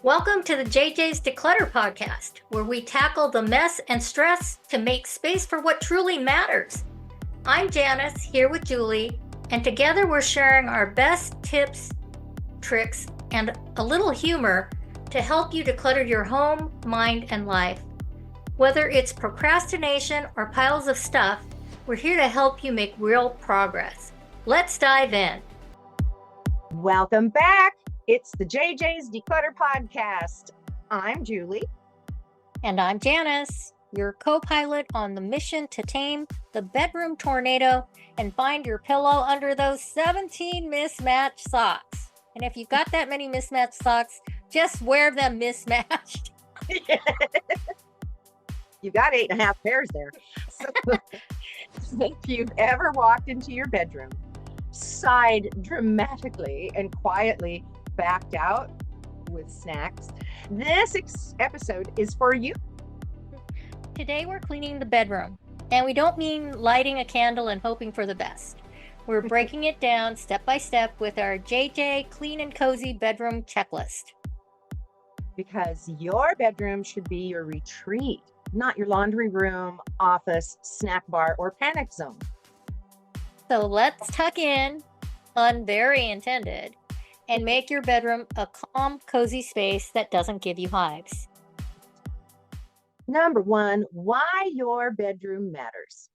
Welcome to the JJ's Declutter podcast, where we tackle the mess and stress to make space for what truly matters. I'm Janis, here with Julie, and together we're sharing our best tips, tricks, and a little humor to help you declutter your home, mind, and life. Whether it's procrastination or piles of stuff, we're here to help you make real progress. Let's dive in. Welcome back. It's the JJ's Declutter podcast. I'm Julie. And I'm Janis, your co-pilot on the mission to tame the bedroom tornado and find your pillow under those 17 mismatched socks. And if you've got that many mismatched socks, just wear them mismatched. You got 8.5 pairs there. So, if you've ever walked into your bedroom, sighed dramatically and quietly backed out with snacks, this episode is for you. Today we're cleaning the bedroom, and we don't mean lighting a candle and hoping for the best. We're breaking it down step by step with our JJ Clean and Cozy Bedroom Checklist. Because your bedroom should be your retreat, not your laundry room, office, snack bar, or panic zone. So let's tuck in, pun very intended, and make your bedroom a calm, cozy space that doesn't give you hives. Number one, why your bedroom matters.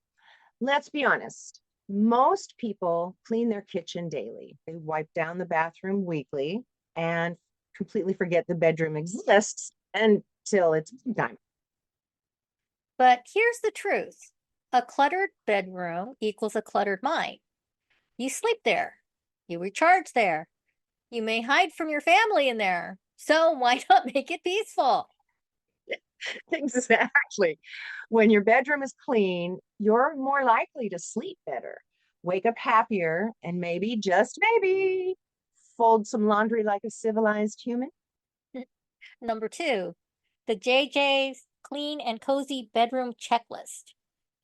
Let's be honest. Most people clean their kitchen daily. They wipe down the bathroom weekly and completely forget the bedroom exists until it's time. But here's the truth. A cluttered bedroom equals a cluttered mind. You sleep there. You recharge there. You may hide from your family in there. So why not make it peaceful? Exactly. When your bedroom is clean, you're more likely to sleep better, wake up happier, and maybe, just maybe, fold some laundry like a civilized human. Number two, the JJ's Clean and Cozy Bedroom Checklist.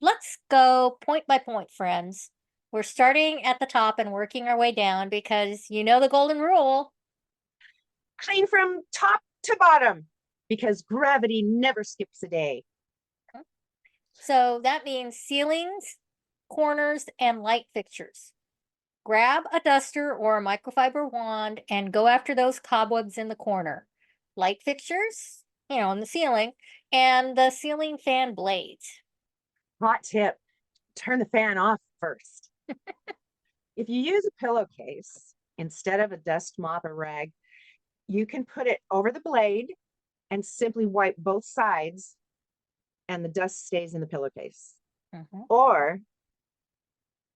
Let's go point by point, friends. We're starting at the top and working our way down because you know the golden rule. Clean from top to bottom because gravity never skips a day. So that means ceilings, corners, and light fixtures. Grab a duster or a microfiber wand and go after those cobwebs in the corner. Light fixtures, on the ceiling, and the ceiling fan blades. Hot tip, turn the fan off first. If you use a pillowcase instead of a dust mop or rag, you can put it over the blade and simply wipe both sides and the dust stays in the pillowcase. Mm-hmm. Or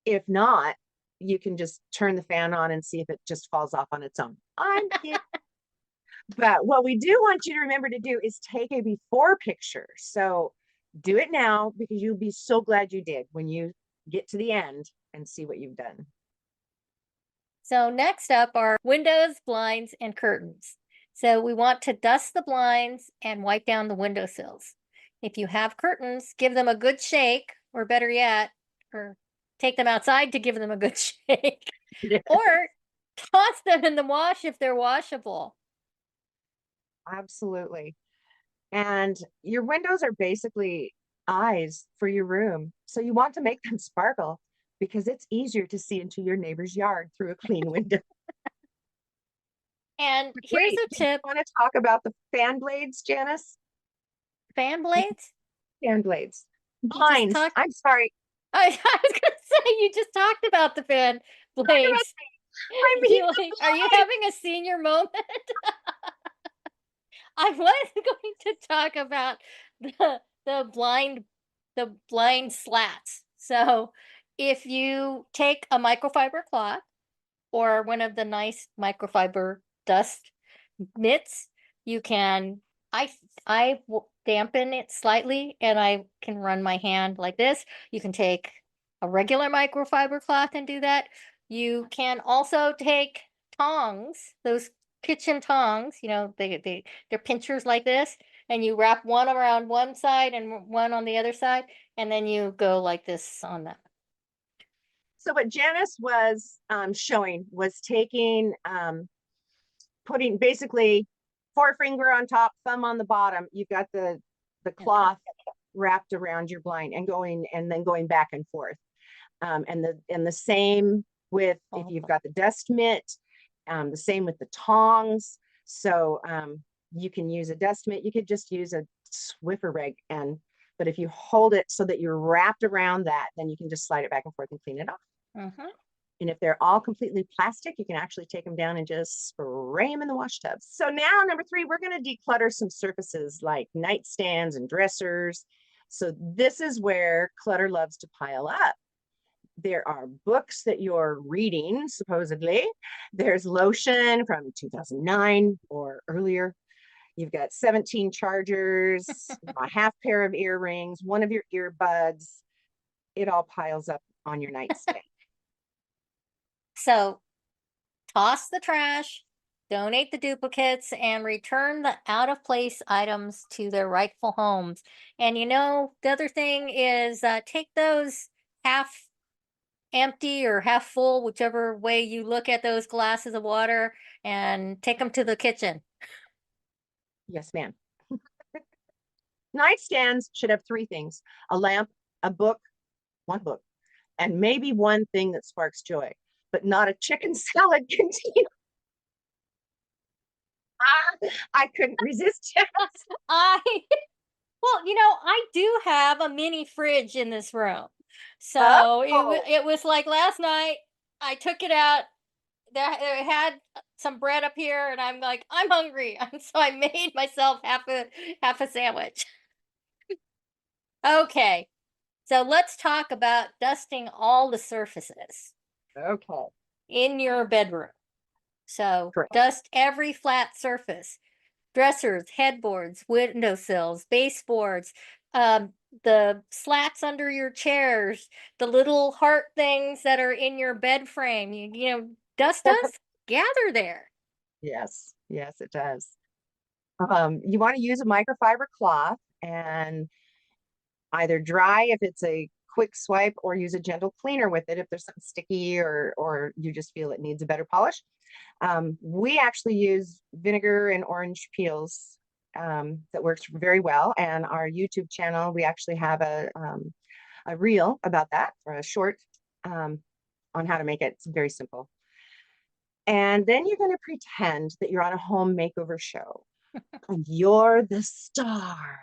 if not, you can just turn the fan on and see if it just falls off on its own. I'm kidding. But what we do want you to remember to do is take a before picture. So do it now because you'll be so glad you did when you get to the end and see what you've done. So next up are windows, blinds, and curtains. So we want to dust the blinds and wipe down the windowsills. If you have curtains, give them a good shake, or better yet, or take them outside to give them a good shake, or toss them in the wash if they're washable. Absolutely. And your windows are basically eyes for your room. So you want to make them sparkle because it's easier to see into your neighbor's yard through a clean window. And here's a tip. Want to talk about the fan blades, Janis? Fan blades? Fan blades. Blinds. I'm sorry. I was going to say, you just talked about the fan blades. Are you having a senior moment? I was going to talk about the blind slats. So if you take a microfiber cloth or one of the nice microfiber dust mitts, you can, I dampen it slightly and I can run my hand like this. You can take a regular microfiber cloth and do that. You can also take tongs, those kitchen tongs, they're pinchers like this, and you wrap one around one side and one on the other side, and then you go like this on that. So what Janis was showing was taking, putting basically forefinger on top, thumb on the bottom. You've got the Okay. cloth wrapped around your blind and then going back and forth. And the same with if you've Oh, got the dust mitt, the same with the tongs. So you can use a dust mitt. You could just use a Swiffer rag, but if you hold it so that you're wrapped around that, then you can just slide it back and forth and clean it off. mhm. And if they're all completely plastic, you can actually take them down and just spray them in the wash tubs. So now, number 3, we're going to declutter some surfaces like nightstands and dressers. So this is where clutter loves to pile up. There are books that you're reading, supposedly. There's lotion from 2009 or earlier. You've got 17 chargers, a half pair of earrings, one of your earbuds. It all piles up on your nightstand. So toss the trash, donate the duplicates, and return the out of place items to their rightful homes. And the other thing is take those half empty or half full, whichever way you look at those glasses of water, and take them to the kitchen. Yes, ma'am. Nightstands should have 3 things: a lamp, a book, one book, and maybe one thing that sparks joy, but not a chicken salad container. I couldn't resist it. I Well, I do have a mini fridge in this room. So Oh, it was like last night I took it out. It had some bread up here, and I'm like, I'm hungry. And so I made myself half a sandwich. Okay. So let's talk about dusting all the surfaces okay. in your bedroom. So Correct. dust every flat surface: dressers, headboards, windowsills, baseboards, um, the slats under your chairs, the little heart things that are in your bed frame. Dust gather there. Yes, yes, it does. You want to use a microfiber cloth and either dry if it's a quick swipe or use a gentle cleaner with it if there's something sticky or you just feel it needs a better polish. We actually use vinegar and orange peels that works very well. And our YouTube channel, we actually have a reel about that, or a short on how to make it. It's very simple. And then you're going to pretend that you're on a home makeover show and you're the star.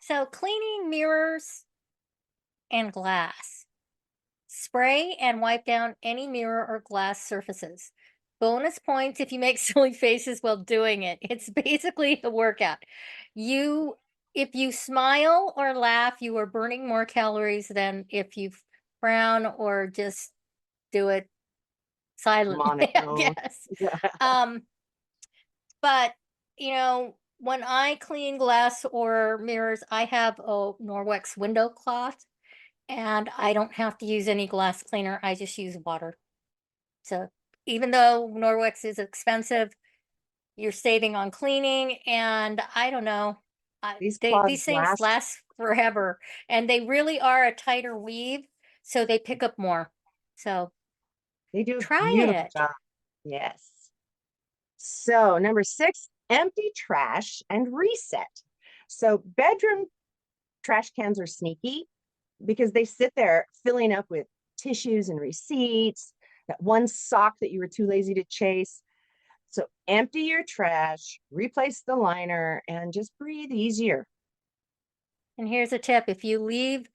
So cleaning mirrors and glass. Spray and wipe down any mirror or glass surfaces. Bonus points if you make silly faces while doing it. It's basically a workout. You If you smile or laugh, you are burning more calories than if you frown or just do it silently, I Monotone. guess. Yeah. Um, but when I clean glass or mirrors, I have a Norwex window cloth, and I don't have to use any glass cleaner. I just use water. So even though Norwex is expensive, you're saving on cleaning, and I don't know. These These cloths things last. last forever, and they really are a tighter weave, so they pick up more. So They do a try beautiful it. job. Yes. So, number 6, empty trash and reset. So, bedroom trash cans are sneaky because they sit there filling up with tissues and receipts, that one sock that you were too lazy to chase. So, empty your trash, replace the liner, and just breathe easier. And here's a tip: if you leave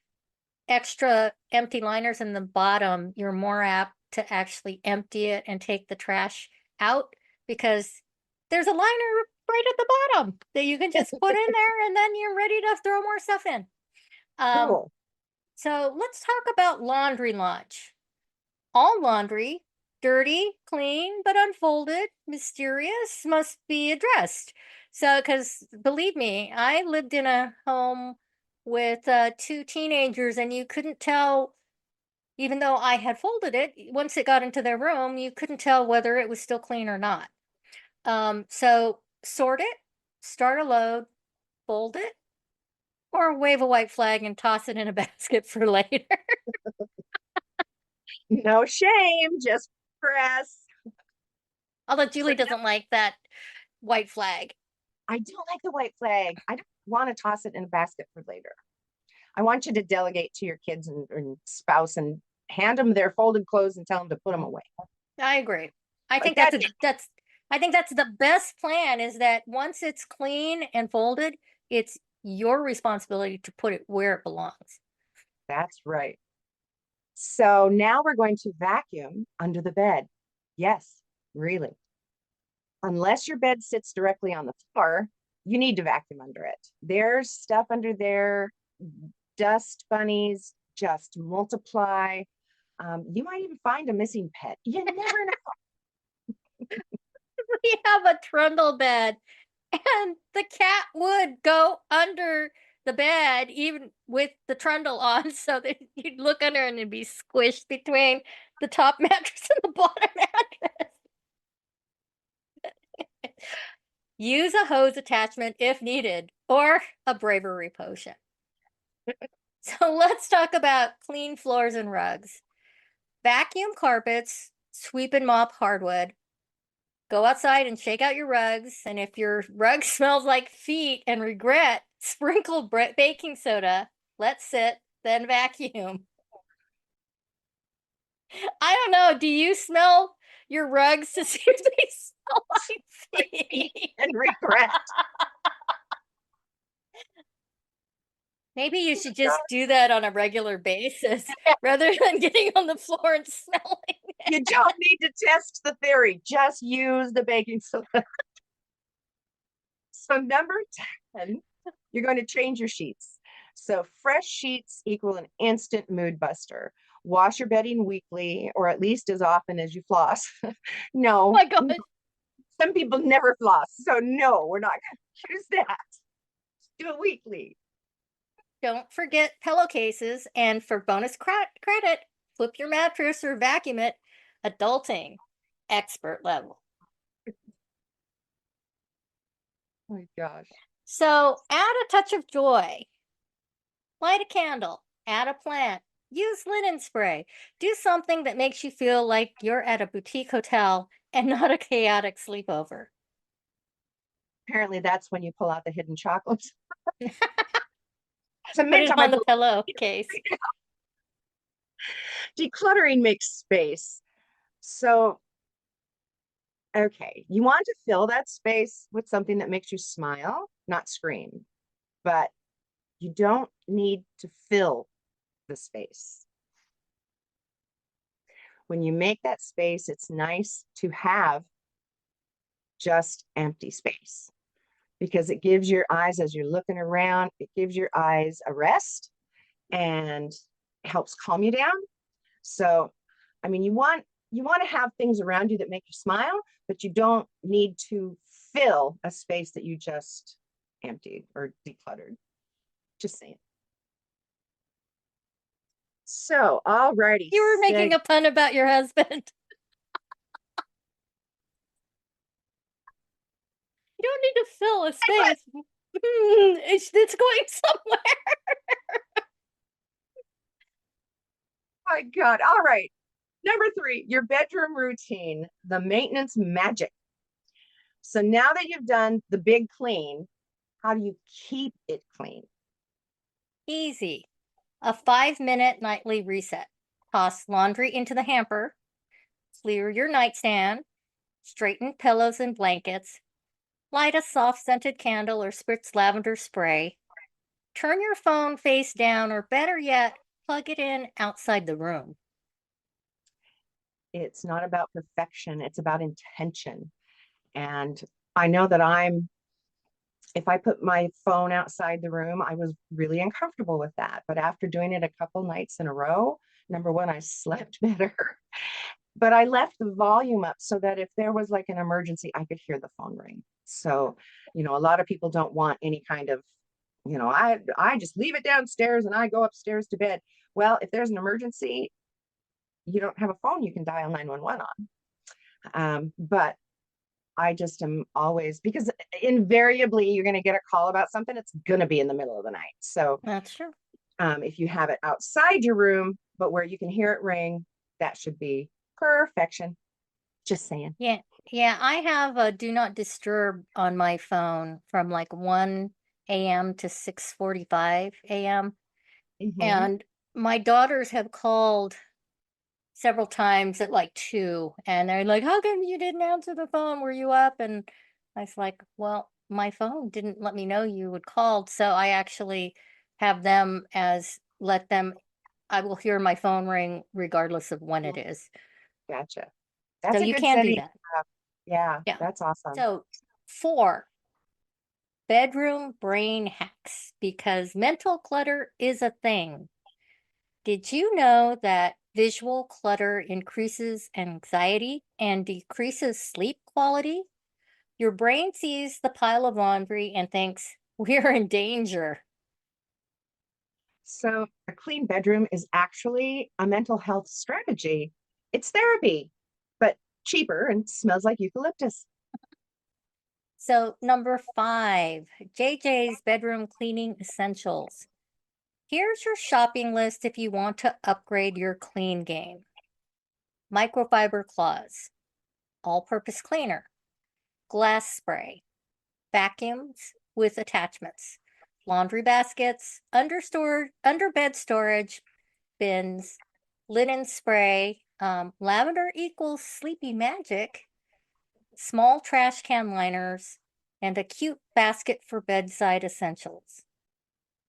extra empty liners in the bottom, you're more apt to actually empty it and take the trash out, because there's a liner right at the bottom that you can just put in there, and then you're ready to throw more stuff in. Um, Cool. so let's talk about laundry launch. All laundry, dirty, clean, but unfolded, mysterious, must be addressed. So, because believe me, I lived in a home with 2 teenagers, and you couldn't tell, even though I had folded it, once it got into their room, you couldn't tell whether it was still clean or not. So sort it, start a load, fold it, or wave a white flag and toss it in a basket for later. No shame, just press. Although So Julie doesn't like that white flag. I don't like the white flag. I don't want to toss it in a basket for later. I want you to delegate to your kids and spouse and hand them their folded clothes and tell them to put them away. I agree. I Like think that's that's a that's I think that's the best plan is that once it's clean and folded, it's your responsibility to put it where it belongs. that's right. So now we're going to vacuum under the bed. Yes, really. Unless your bed sits directly on the floor, you need to vacuum under it. There's stuff under there, dust bunnies just multiply. You might even find a missing pet. You never know. We have a trundle bed and the cat would go under the bed even with the trundle on so that you'd look under and it'd be squished between the top mattress and the bottom mattress. Use a hose attachment if needed or a bravery potion. So let's talk about clean floors and rugs. Vacuum carpets, sweep and mop hardwood. Go outside and shake out your rugs. And if your rug smells like feet and regret, sprinkle baking soda, let sit, then vacuum. I don't know. Do you smell your rugs to see if they smell like feet? And regret. Maybe you should just do that on a regular basis rather than getting on the floor and smelling. You don't need to test the theory. Just use the baking soda. So number 10, you're going to change your sheets. So fresh sheets equal an instant mood buster. Wash your bedding weekly or at least as often as you floss. Oh No, my God. some people never floss. So no, we're not going to use that. Do it weekly. Don't forget pillowcases. And for bonus credit, flip your mattress or vacuum it. Adulting, expert level. Oh my gosh. So add a touch of joy. Light a candle. Add a plant. Use linen spray. Do something that makes you feel like you're at a boutique hotel and not a chaotic sleepover. Apparently that's when you pull out the hidden chocolates. It's a Put mint it on my on the pillow. pillowcase. Decluttering makes space. So, okay, you want to fill that space with something that makes you smile, not scream, but you don't need to fill the space. When you make that space, it's nice to have just empty space because it gives your eyes, as you're looking around, it gives your eyes a rest and helps calm you down. So, I mean, you want to have things around you that make you smile, but you don't need to fill a space that you just emptied or decluttered. Just saying. So, alrighty. You were making a pun about your husband. You don't need to fill a space. It's going somewhere. My God. All right. Number 3, your bedroom routine, the maintenance magic. So now that you've done the big clean, how do you keep it clean? Easy. A 5-minute nightly reset. Toss laundry into the hamper. Clear your nightstand. Straighten pillows and blankets. Light a soft scented candle or spritz lavender spray. Turn your phone face down, or better yet, plug it in outside the room. It's not about perfection, it's about intention. And I know that if I put my phone outside the room, I was really uncomfortable with that. But after doing it a couple nights in a row, number one, I slept better. But I left the volume up so that if there was like an emergency, I could hear the phone ring. So, a lot of people don't want any kind of, I just leave it downstairs and I go upstairs to bed. Well, if there's an emergency, you don't have a phone you can dial 911 on. But I just am always, because invariably you're going to get a call about something, it's going to be in the middle of the night. So That's true. if you have it outside your room, but where you can hear it ring, that should be perfection. Just saying. Yeah. Yeah, I have a do not disturb on my phone from like 1 a.m. to 6:45 a.m. Hmm. And my daughters have called several times at like 2 and they're like, "How come you didn't answer the phone? Were you up?" And I was like, "Well, my phone didn't let me know you had called." So I actually have them as let them I will hear my phone ring regardless of when it is. Gotcha. So That's a you good can do setting. that. Yeah, Yeah. that's awesome. So 4, bedroom brain hacks because mental clutter is a thing. Did you know that visual clutter increases anxiety and decreases sleep quality? Your brain sees the pile of laundry and thinks, we're in danger. So, a clean bedroom is actually a mental health strategy. It's therapy, but cheaper and smells like eucalyptus. So, number 5, JJ's bedroom cleaning essentials. Here's your shopping list if you want to upgrade your clean game: microfiber cloths, all purpose cleaner, glass spray, vacuums with attachments, laundry baskets, under bed storage bins, linen spray, lavender equals sleepy magic, small trash can liners, and a cute basket for bedside essentials.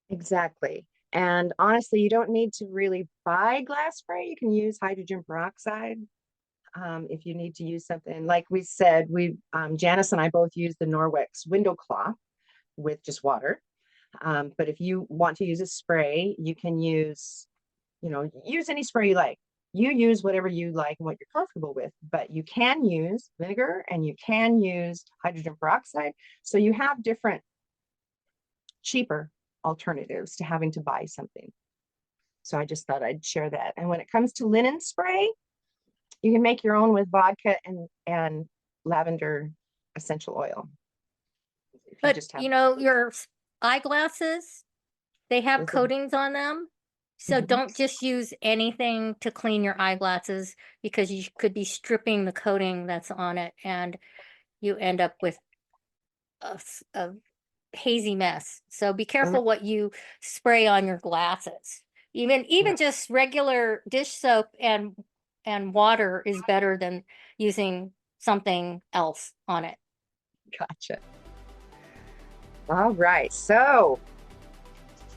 Exactly. And honestly, you don't need to really buy glass spray. You can use hydrogen peroxide if you need to use something. Like we said, Janice and I both use the Norwex window cloth with just water. But if you want to use a spray, you can use any spray you like. You use whatever you like and what you're comfortable with, but you can use vinegar and you can use hydrogen peroxide. So you have different cheaper alternatives to having to buy something. So I just thought I'd share that. And when it comes to linen spray, you can make your own with vodka and lavender essential oil. If you But just have your eyeglasses, they have those are coatings on them. So mhm, don't just use anything to clean your eyeglasses because you could be stripping the coating that's on it and you end up with a hazy mess. So be mhm, careful what you spray on your glasses. Even right. just regular dish soap and water is better than using something else on it. Gotcha. All right. So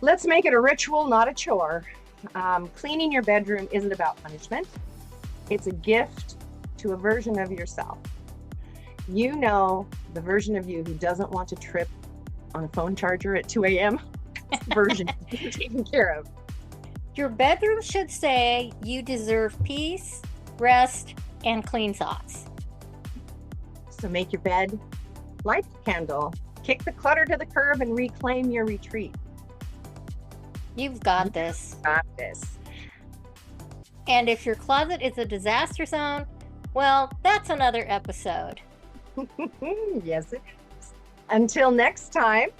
let's make it a ritual, not a chore. Cleaning your bedroom isn't about punishment, it's a gift to a version of yourself. You know, the version of you who doesn't want to trip on a phone charger at 2 a.m. version you're taken care of. Your bedroom should say you deserve peace, rest, and clean thoughts. So make your bed, light the candle, kick the clutter to the curb, and reclaim your retreat. You've You got this. got this. And if your closet is a disaster zone, well, that's another episode. Yes, it is. Until next time,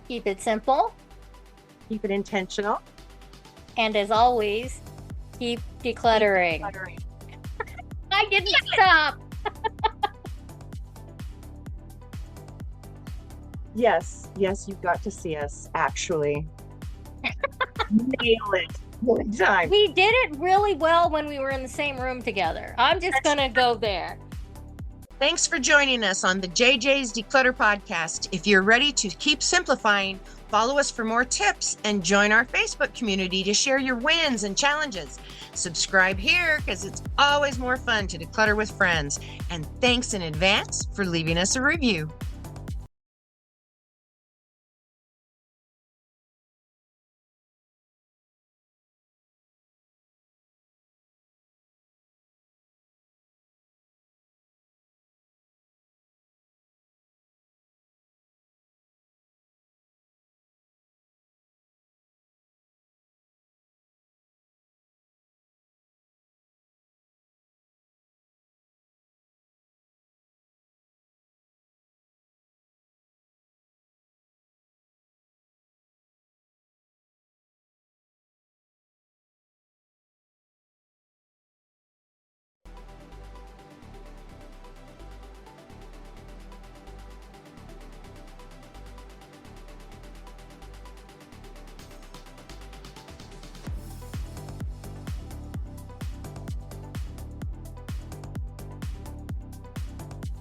Keep it simple, keep it intentional. and as always, keep Keep decluttering. decluttering. I didn't stop. Yes, yes, you've got to see us actually nail it one time. We did it really well when we were in the same room together. I'm just going to go there. Thanks for joining us on the JJ's Declutter podcast. If you're ready to keep simplifying, follow us for more tips and join our Facebook community to share your wins and challenges. Subscribe here because it's always more fun to declutter with friends. And thanks in advance for leaving us a review.